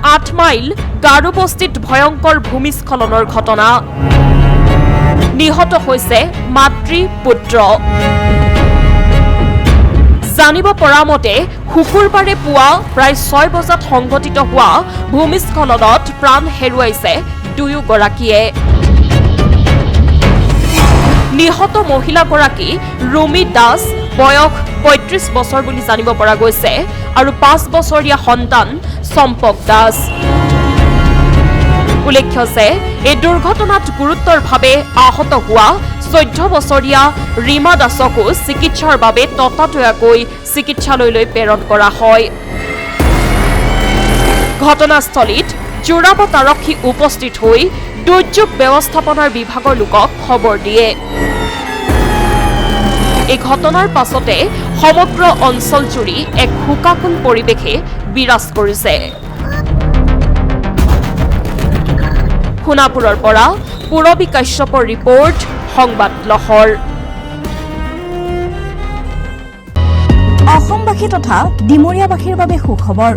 8 mile গাৰোবস্তিত ভয়ংকৰ ভূমিস্খলনৰ ঘটনা নিহত হৈছে মাতৃ পুত্ৰ জানিব পৰা মতে শুকুৰবাৰে পুৱা প্ৰায় 6 বজাত সংঘটিত হোৱা ভূমিস্খলনত প্ৰাণ হেৰুৱাইছে দুয়োগৰাকীয়ে নিহত মহিলাগৰাকী ৰুমি দাস বয়স 35 বছৰ বুলি জানিব পৰা গৈছে আৰু 5 বছৰীয়া সন্তান সম্পক দাস উল্লেখ্য যে এই দুৰ্ঘটনাত গুৰুতৰভাৱে আহত হোৱা 14 বছৰীয়া ৰীমা দাসকো চিকিৎসাৰ বাবে ততাতৈয়াকৈ চিকিৎসালয়লৈ প্ৰেৰণ কৰা হয় ঘটনাস্থলীত যোৰাবাট আৰক্ষী উপস্থিত হৈ দুৰ্যোগ ব্যৱস্থাপনাৰ বিভাগৰ লোকক খবৰ দিয়ে এই ঘটনাৰ পাছতে সমগ্ৰ অঞ্চলজুৰি এক শোকাকুল পৰিৱেশে বিৰাজ কৰিছে সোণাপুৰৰ পৰা পুৰবী কাশ্যপৰ ৰিপৰ্ট সংবাদ লহৰ অসমবাসী তথা ডিমৰীয়াবাসীৰ বাবে সুখবৰ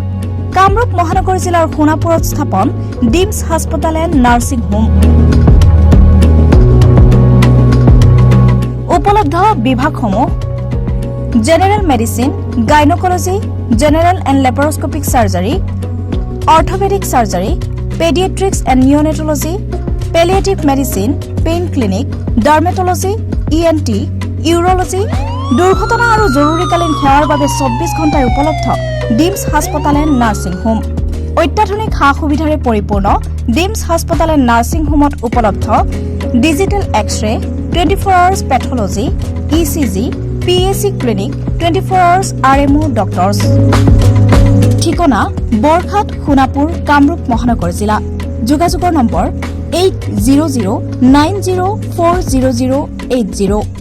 কামৰূপ মহানগৰ জিলাৰ সোণাপুৰত স্থাপন ডিমছ হাস্পতাল এণ্ড নাৰ্ছিং হোম উপলব্ধ বিভাগসমূহ general medicine gynaecology general and laparoscopic surgery orthopaedic surgery paediatrics and neonatology palliative medicine pain clinic dermatology ENT urology দুৰ্ঘটনা আৰু জৰুৰীকালীন সেৱাৰ বাবে 24 ঘণ্টাৰ উপলব্ধ ডিমছ হাস্পতাল এণ্ড নাৰ্ছিং হোম অত্যাধুনিক সা-সুবিধাৰে পৰিপূৰ্ণ ডিমছ হাস্পতাল এণ্ড নাৰ্ছিং হোমত উপলব্ধ digital x-ray 24 hours pathology ECG PAC clinic 24 hours RMO doctors ঠিকনা বৰঘাট সোণাপুৰ কামৰূপ মহানগৰ জিলা যোগাযোগৰ নম্বৰ 8009040080